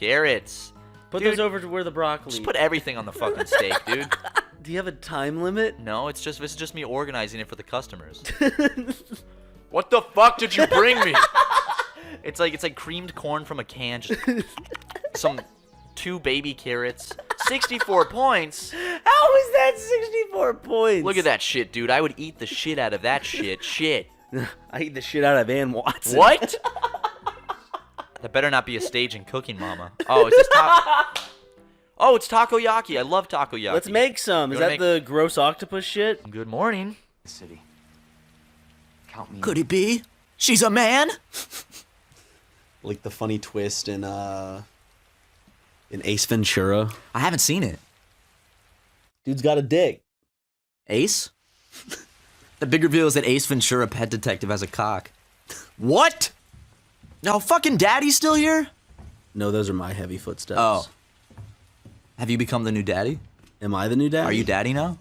Carrots. Put Dude, those over to where the broccoli. Just put everything on the fucking steak, dude. Do you have a time limit? No, this is just me organizing it for the customers. What the fuck did you bring me? It's like creamed corn from a can. Just some 2 baby carrots. 64 points. How is that 64 points? Look at that shit, dude. I would eat the shit out of that shit. Shit. I eat the shit out of Ann Watson. What? That better not be a stage in Cooking Mama. Oh, is this Oh, it's takoyaki. I love takoyaki. Let's make some. Is that the gross octopus shit? Good morning. City. Count me. Could it be? She's a man? Like the funny twist in Ace Ventura. I haven't seen it. Dude's got a dick. Ace? The big reveal is that Ace Ventura, pet detective, has a cock. What? No, fucking daddy's still here? No, those are my heavy footsteps. Oh. Have you become the new daddy? Am I the new daddy? Are you daddy now?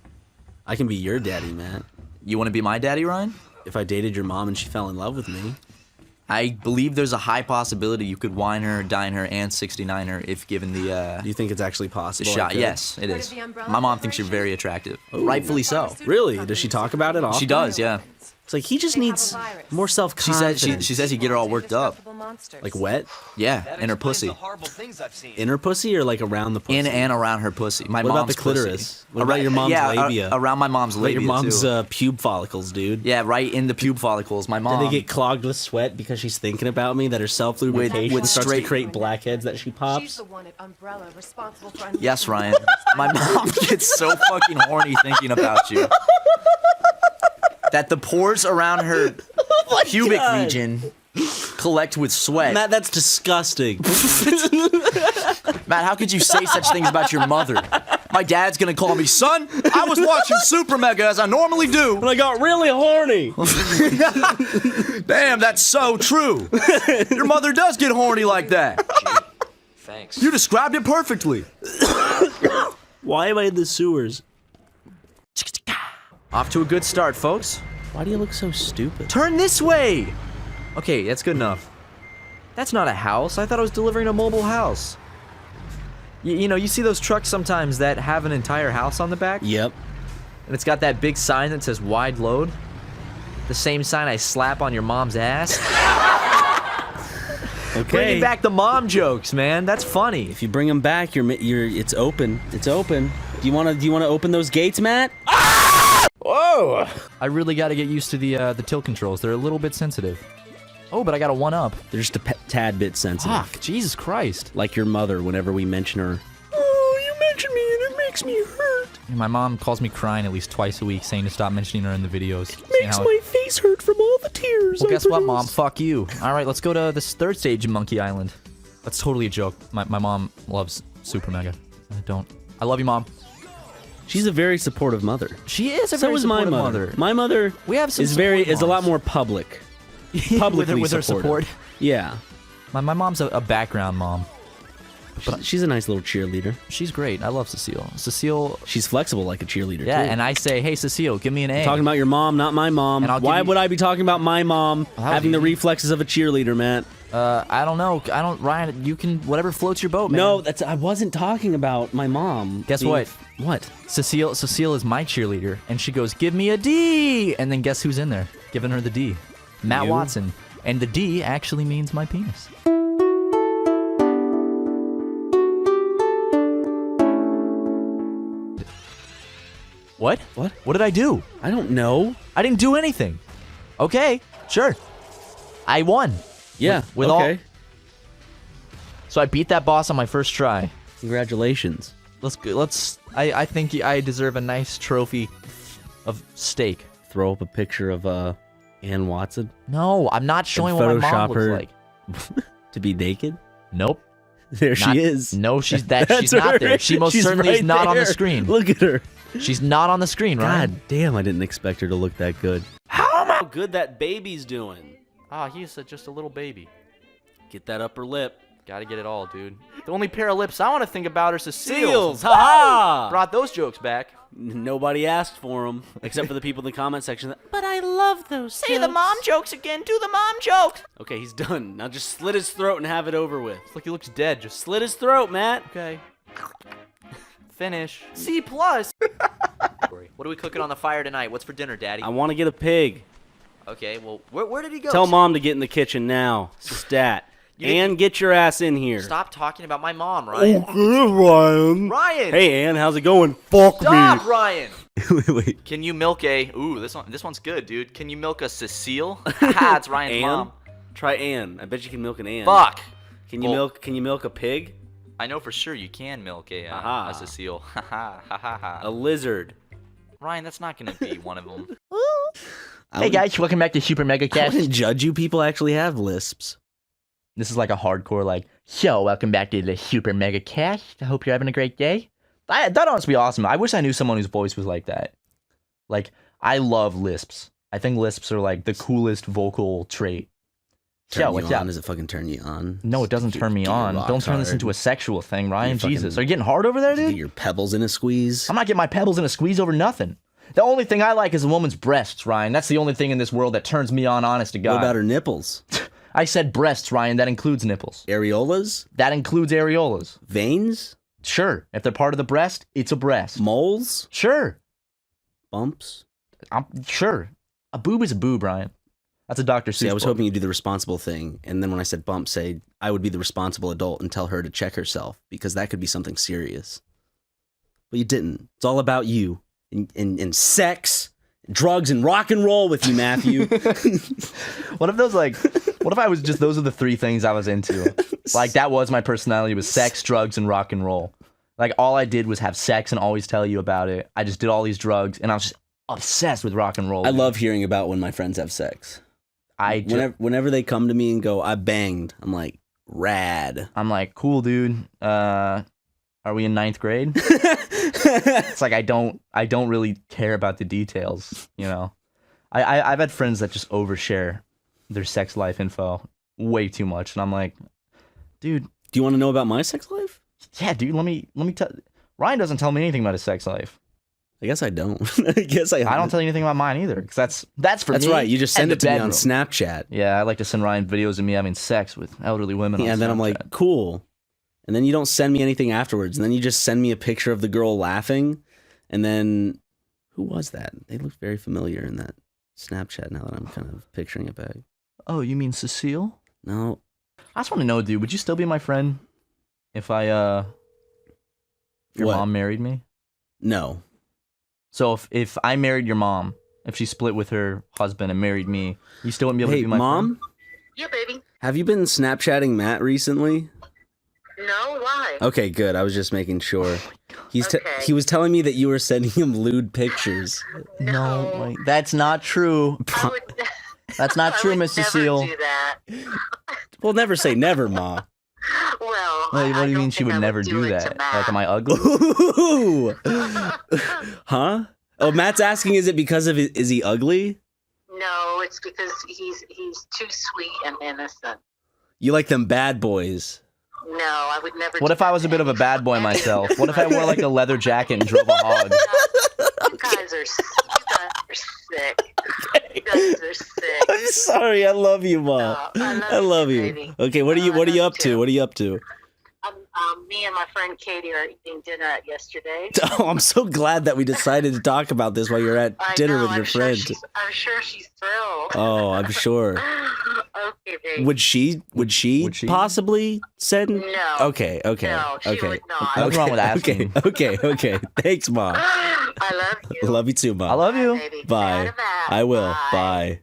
I can be your daddy, Matt. You want to be my daddy, Ryan? If I dated your mom and she fell in love with me. I believe there's a high possibility you could wine her, dine her, and 69 her if given the Do you think it's actually the possible? shot. Yes, it is. My mom thinks you're very attractive. Rightfully so. Really? Does she talk about it often? She does, yeah. It's like he just needs more She self-confidence. says she says you get her all worked up. Like wet? Yeah, in her pussy. In her pussy or like around the pussy? In and around her pussy. My What about mom's the clitoris? pussy. What about your mom's labia? Around my mom's What about labia your mom's too. pube follicles, dude? Yeah, right in the pube follicles. My mom. Did they get clogged with sweat because she's thinking about me? That her self-lubrication with starts straight- to create blackheads that she She's pops? the one at Umbrella responsible for Yes, Ryan. My mom gets so fucking horny thinking about you. That the pores around her pubic region collect with sweat. Matt, that's disgusting. Matt, how could you say such things about your mother? My dad's gonna call me, son, I was watching SuperMega as I normally do. And I got really horny. Damn, that's so true. Your mother does get horny like that. Thanks. You described it perfectly. Why am I in the sewers? Off to a good start, folks. Why do you look so stupid? Turn this way! Okay, that's good enough. That's not a house. I thought I was delivering a mobile house. You know, you see those trucks sometimes that have an entire house on the back? Yep. And it's got that big sign that says wide load. The same sign I slap on your mom's ass. Okay. Bringing back the mom jokes, man. That's funny. If you bring them back, it's open. It's open. Do you want to open those gates, Matt? Whoa! I really got to get used to the tilt controls. They're a little bit sensitive. Oh, but I got a 1-up. They're just a tad bit sensitive. Fuck, Jesus Christ. Like your mother whenever we mention her. Oh, you mention me and it makes me hurt. My mom calls me crying at least twice a week, saying to stop mentioning her in the videos. Makes my face hurt from all the tears. Well, I guess what, produce. Mom? Fuck you. All right, let's go to this third stage in Monkey Island. That's totally a joke. My mom loves SuperMega. I love you, Mom. She's a very supportive mother. She is a So very is my supportive mother. My mother We have some is supportive a lot moms. more public. Publicly with her supportive. support. Yeah. My mom's a background mom. She's a nice little cheerleader. She's great. I love Cecile. Cecile, She's flexible like a cheerleader, yeah, too. and I say, hey, Cecile, give me an A. Talking about your mom, not my mom. And I'll give Why you- would I be talking about my mom Well, how having the do you- reflexes of a cheerleader, Matt? I don't know. Ryan, you can, whatever floats your boat, man. No, I wasn't talking about my mom. Guess what? What? Cecile is my cheerleader, and she goes, give me a D! And then guess who's in there? Giving her the D. Matt You? Watson. And the D actually means my penis. What? What? What did I do? I don't know. I didn't do anything. Okay, sure. I won. Yeah, With okay. So I beat that boss on my first try. Congratulations. I think I deserve a nice trophy of steak. Throw up a picture of Ann Watson No, I'm not showing what my mom Photoshop looks her. like. to be naked. Nope. There Not- she is. No, she's That's she's not her. there. She most She's certainly is right not on the there. screen. Look at her. She's not on the screen, right? God damn, I didn't expect her to look that good. How good that baby's doing. Ah, he's just a little baby. Get that upper lip. Gotta get it all, dude. The only pair of lips I want to think about are Cecile's. Seals, haha! Brought those jokes back. Nobody asked for them, except for the people in the comment section. But I love those. Say the mom jokes again. Do the mom jokes. Okay, he's done. Now just slit his throat and have it over with. It's like he looks dead. Just Slit his throat, Matt. okay. Finish. C+. What are we cooking on the fire tonight? What's for dinner, Daddy? I want to get a pig. Okay, well, where did he go? Tell Mom to get in the kitchen now. Stat. And get your ass in here. Stop talking about my mom, Ryan. Ryan. Ryan! Hey, Ann, how's it going? Fuck Stop, Ryan! Wait. Can you milk a... Ooh, this one's good, dude. Can you milk a Cecile? Haha, it's Ryan's Ann? mom. Try Ann. I bet you can milk an Ann. Fuck! Can you milk a pig? I know for sure you can milk a Cecile. Haha, ha ha ha. A lizard. Ryan, that's not gonna be one of them. Hey guys, welcome back to SuperMega I Cast. wouldn't judge you. People actually have lisps. This is like a hardcore, like, so welcome back to the SuperMega Cast. I hope you're having a great day. That honestly be awesome. I wish I knew someone whose voice was like that. Like, I love lisps. I think lisps are like the coolest vocal trait. Turn So, you what's on? up? Does it fucking turn you on? No, it doesn't turn me Get your on. rocks Don't turn this hard. into a sexual thing, Ryan. Your Jesus. fucking- Are you getting hard over there, Get dude? your pebbles in a squeeze. I'm not getting my pebbles in a squeeze over nothing. The only thing I like is a woman's breasts, Ryan. That's the only thing in this world that turns me on, honest to God. What about her nipples? I said breasts, Ryan. That includes nipples. Areolas? That includes areolas. Veins? Sure. If they're part of the breast, it's a breast. Moles? Sure. Bumps? I'm sure. A boob is a boob, Ryan. That's a Dr. Seuss See, I was book. hoping you'd do the responsible thing, and then when I said bump, say I would be the responsible adult and tell her to check herself, because that could be something serious. But you didn't. It's all about you and sex, drugs, and rock and roll with you, Matthew. What if I was just, those are the three things I was into. Like, that was my personality, was sex, drugs, and rock and roll. Like, all I did was have sex and always tell you about it. I just did all these drugs, and I was just obsessed with rock and roll. I love hearing about when my friends have sex. Whenever they come to me and go, I banged, I'm like, rad. I'm like, cool, dude. Are we in 9th grade? It's like I don't really care about the details, you know. I've had friends that just overshare their sex life info way too much, and I'm like, dude. Do you want to know about my sex life? Yeah, dude. Let me tell. Ryan doesn't tell me anything about his sex life. I guess I don't. I don't tell you anything about mine either, because that's for me. That's right. You just and send the it to me on bedroom. Snapchat. Yeah, I like to send Ryan videos of me having sex with elderly women. Yeah, on and then I'm like, Snapchat. cool. And then you don't send me anything afterwards. And then you just send me a picture of the girl laughing. And then, who was that? They looked very familiar in that Snapchat now that I'm kind of picturing it back. Oh, you mean Cecile? No. I just want to know, dude. Would you still be my friend if your What? mom married me? No. So if I married your mom, if she split with her husband and married me, you still wouldn't be able Hey, to be my Mom? friend? Yeah, baby. Have you been Snapchatting Matt recently? No, why? Okay, good. I was just making sure. Okay. He was telling me that you were sending him lewd pictures. No, wait, that's not true. I would, That's not true, I would Miss never Cecile. do that. Well, never say never, Ma. Well, Wait, what do you don't mean she think would I never do it that? to Matt. Like, am I ugly? Ooh. Huh? Oh, Matt's asking, is it because of is he ugly? No, it's because he's too sweet and innocent. You like them bad boys. No, I would never. What do if I that was a to bit of a any- bad boy any- myself? What if I wore like a leather jacket and drove a hog? You guys are sick. You guys are sick. I'm sorry. I love you, Ma. No, I love you. baby. Okay, what are you I love you up to? too. What are you up to? Me and my friend Katie are eating dinner at yesterday. Oh, I'm so glad that we decided to talk about this while you're at I dinner know, with your I'm sure friend. I'm sure she's thrilled. Oh, I'm sure. Okay, baby. Would she Would she? possibly send? No. Okay. No, she okay. would not. Nothing wrong with asking. Okay. Thanks, Ma. I love you. Love you too, Ma. I love you. Baby. Bye. Bye. I will. Bye.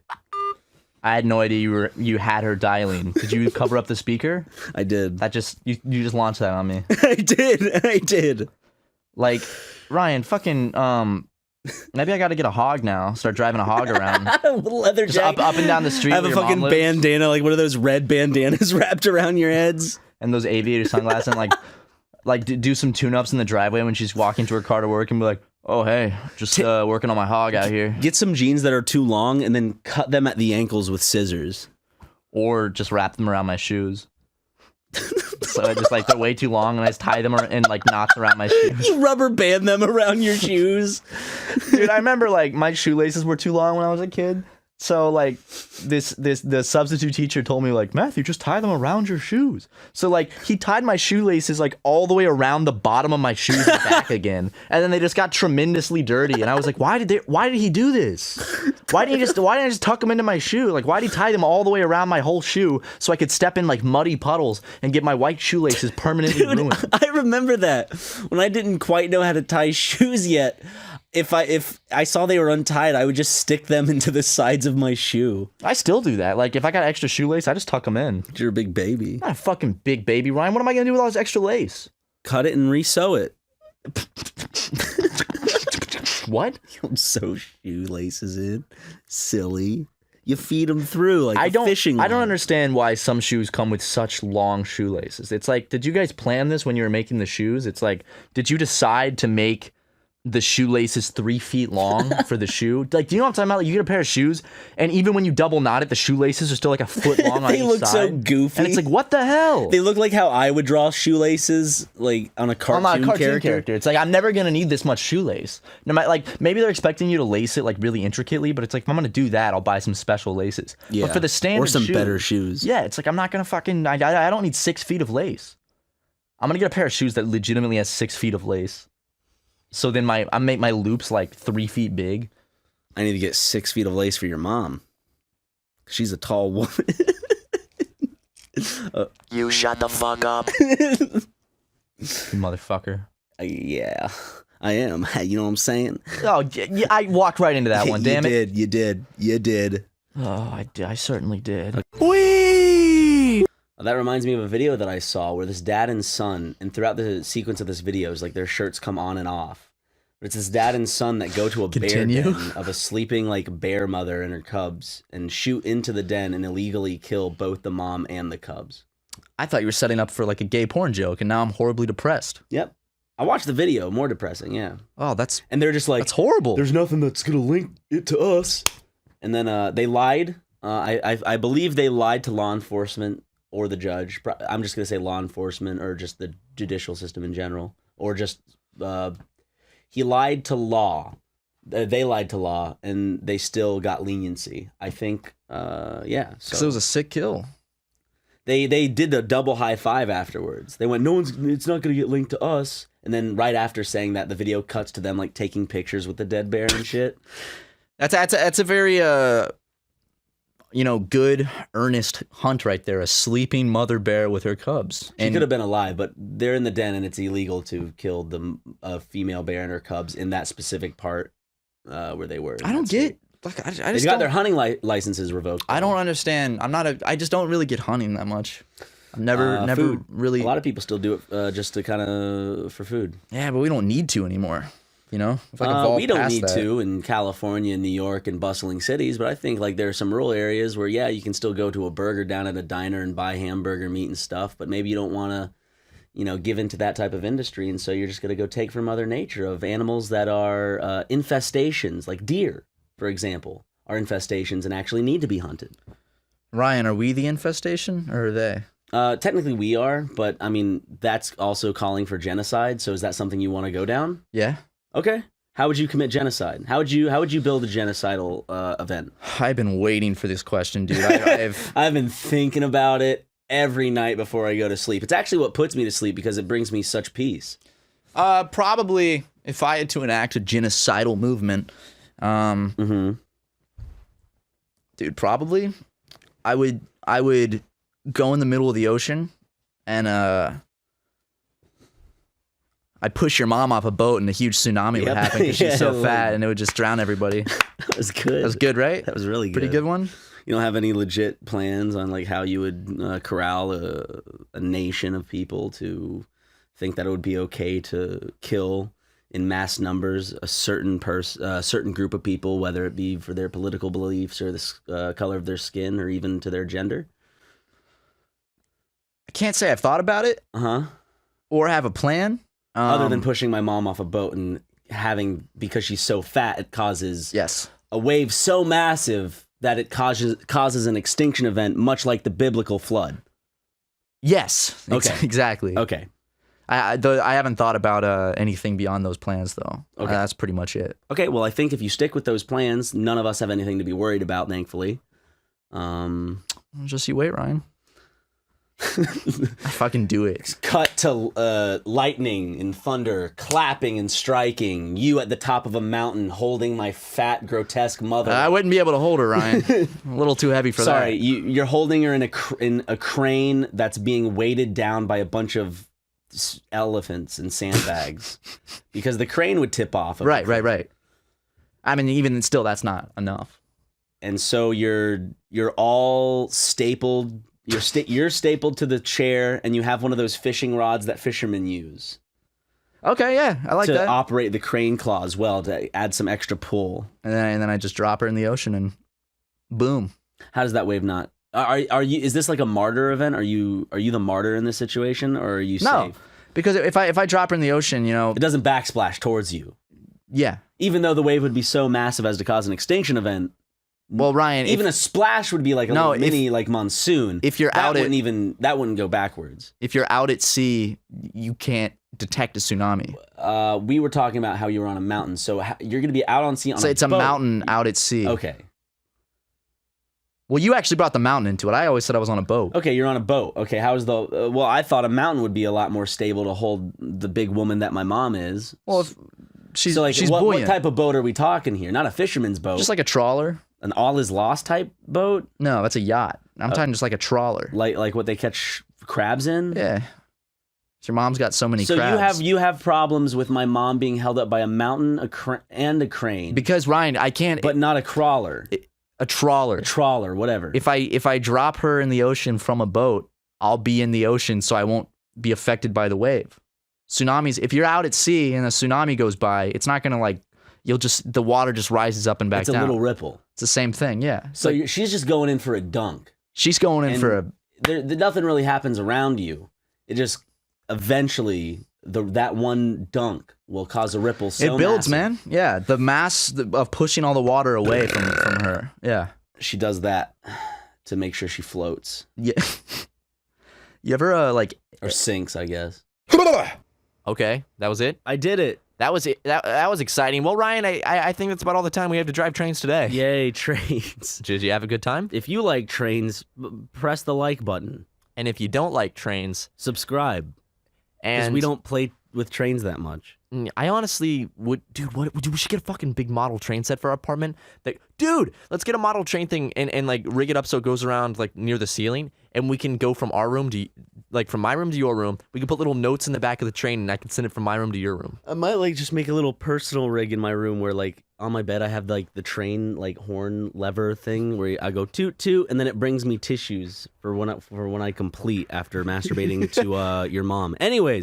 I had no idea you had her dialing. Did you cover up the speaker? I did. That just you just launched that on me. I did. Like, Ryan, fucking maybe I got to get a hog now. Start driving a hog around. Leather Just jacket. up and down the street. I have a where your mom fucking lives, bandana, like one of those red bandanas wrapped around your heads. and those aviator sunglasses, and like do some tune-ups in the driveway when she's walking to her car to work, and be like, "Oh hey, just working on my hog out here," Get some jeans that are too long and then cut them at the ankles with scissors. or just wrap them around my shoes. So I just like they're way too long, and I just tie them in like knots around my shoes. You rubber band them around your shoes. Dude, I remember like my shoelaces were too long when I was a kid. So like the substitute teacher told me like, Matthew, just tie them around your shoes. So like he tied my shoelaces like all the way around the bottom of my shoes and back again, and then they just got tremendously dirty. And I was like, why did he do this? Why didn't I just tuck them into my shoe? Like why did he tie them all the way around my whole shoe so I could step in like muddy puddles and get my white shoelaces permanently ruined? I remember that when I didn't quite know how to tie shoes yet. If I saw they were untied, I would just stick them into the sides of my shoe. I still do that. Like if I got extra shoelace, I just tuck them in. You're a big baby. I'm not a fucking big baby, Ryan. What am I gonna do with all this extra lace? Cut it and re-sew it. What? You don't sew shoelaces in. Silly. You feed them through like a fishing line. I don't understand why some shoes come with such long shoelaces. It's like, did you guys plan this when you were making the shoes? It's like, did you decide to make the shoelaces 3 feet long for the shoe? Like, do you know what I'm talking about? Like, you get a pair of shoes, and even when you double knot it, the shoelaces are still like a foot long on each side. They look so goofy. And it's like, what the hell? They look like how I would draw shoelaces, like on a cartoon, I'm not a cartoon character. It's like, I'm never gonna need this much shoelace. No matter, like, maybe they're expecting you to lace it like really intricately, but it's like, if I'm gonna do that, I'll buy some special laces. Yeah. But for the standard or some shoe, better shoes. Yeah, it's like, I'm not gonna fucking. I don't need 6 feet of lace. I'm gonna get a pair of shoes that legitimately has 6 feet of lace. So then I make my loops like 3 feet big. I need to get 6 feet of lace for your mom. She's a tall woman. You shut the fuck up. You motherfucker. Yeah, I am. You know what I'm saying? Oh, yeah, I walked right into that one. Damn it. You did. Oh, I certainly did. Whee! That reminds me of a video that I saw where this dad and son, and throughout the sequence of this video, is like their shirts come on and off. But it's this dad and son that go to a bear den of a sleeping like bear mother and her cubs and shoot into the den and illegally kill both the mom and the cubs. I thought you were setting up for like a gay porn joke, and now I'm horribly depressed. Yep. I watched the video. More depressing, yeah. Oh, that's... And they're just like... That's horrible. There's nothing that's going to link it to us. And then they lied. I believe they lied to law enforcement or the judge. I'm just going to say law enforcement or just the judicial system in general. Or just... he lied to law. They lied to law, and they still got leniency. I think, yeah. So it was a sick kill. They did a double high five afterwards. They went, it's not going to get linked to us. And then right after saying that, the video cuts to them like taking pictures with the dead bear and shit. That's a very good, earnest hunt right there. A sleeping mother bear with her cubs. She could have been alive, but they're in the den, and it's illegal to kill the female bear and her cubs in that specific part where they were. I don't get. Like, I just they got their hunting licenses revoked. I don't understand. I just don't really get hunting that much. I've never food. really. A lot of people still do it just to kind of for food. Yeah, but we don't need to anymore. You know, we don't need to in California, New York, and bustling cities. But I think like there are some rural areas where you can still go to a burger down at a diner and buy hamburger meat and stuff. But maybe you don't want to, give into that type of industry, and so you're just gonna go take from Mother Nature of animals that are infestations, like deer, for example, are infestations and actually need to be hunted. Ryan, are we the infestation or are they? Technically we are, but I mean that's also calling for genocide. So is that something you want to go down? Yeah. Okay. How would you commit genocide? How would you build a genocidal event? I've been waiting for this question, dude. I've been thinking about it every night before I go to sleep. It's actually what puts me to sleep because it brings me such peace. Probably if I had to enact a genocidal movement, dude, probably I would go in the middle of the ocean and I'd push your mom off a boat and a huge tsunami would happen because she's so fat and it would just drown everybody. That was good. That was good, right? That was really good. Pretty good one. You don't have any legit plans on like how you would corral a nation of people to think that it would be okay to kill in mass numbers a certain group of people, whether it be for their political beliefs or the color of their skin or even to their gender? I can't say I've thought about it. Or have a plan. Other than pushing my mom off a boat and because she's so fat, it causes a wave so massive that it causes an extinction event, much like the biblical flood. Yes. Okay. Exactly. Okay. I haven't thought about anything beyond those plans though. Okay. That's pretty much it. Okay, well, I think if you stick with those plans, none of us have anything to be worried about, thankfully. Just you wait, Ryan. I fucking do it. Cut to lightning and thunder, clapping and striking. You at the top of a mountain holding my fat, grotesque mother. I wouldn't be able to hold her, Ryan. A little too heavy for Sorry, that. you're holding her in a crane that's being weighted down by a bunch of elephants and sandbags because the crane would tip off. Right. I mean, even still, that's not enough. And so you're all stapled. You're stapled to the chair, and you have one of those fishing rods that fishermen use. Okay, yeah, I like to that. operate the crane claw as well to add some extra pull. And then I just drop her in the ocean and boom. How does that wave not? Are you? Is this like a martyr event? Are you the martyr in this situation, or are you safe? Because if I drop her in the ocean, it doesn't backsplash towards you. Yeah. Even though the wave would be so massive as to cause an extinction event. Well, Ryan, even a splash would be like a little mini like monsoon. If you're that wouldn't go backwards. If you're out at sea, you can't detect a tsunami. We were talking about how you were on a mountain, so you're going to be out on sea on so a it's boat. a mountain out at sea. Okay. Well, you actually brought the mountain into it. I always said I was on a boat. Okay, you're on a boat. Okay, how's the? Well, I thought a mountain would be a lot more stable to hold the big woman that my mom is. Well, she's what buoyant. type of boat are we talking here? Not a fisherman's boat. Just like a trawler. An all is lost type boat? No, that's a yacht. I'm talking just like a trawler. Like what they catch crabs in? Yeah. Your mom's got so many crabs. crabs. So you have problems with my mom being held up by a mountain, and a crane. Because Ryan, I can't. But not a crawler. A trawler. A trawler, whatever. If I drop her in the ocean from a boat, I'll be in the ocean, so I won't be affected by the wave. Tsunamis. If you're out at sea and a tsunami goes by, it's not gonna the water just rises up and back down. It's a little ripple. It's the same thing, yeah. So she's just going in for a dunk. She's going in for a. Nothing really happens around you. It just eventually that one dunk will cause a ripple. So it builds, massive. man. Yeah, the mass of pushing all the water away from her. Yeah, she does that to make sure she floats. Yeah. You ever or sinks? I guess. Okay, that was it. I did it. That was it. That was exciting. Well, Ryan, I think that's about all the time we have to drive trains today. Yay, trains. Did you have a good time? If you like trains, press the like button. And if you don't like trains, subscribe. And because we don't play with trains that much. I honestly would, dude. We should get a fucking big model train set for our apartment. Dude, let's get a model train thing and like rig it up so it goes around like near the ceiling, and we can go from our room to from my room to your room. We can put little notes in the back of the train, and I can send it from my room to your room. I might just make a little personal rig in my room where on my bed I have the train horn lever thing where I go toot toot, and then it brings me tissues for when I complete after masturbating to your mom. Anyways,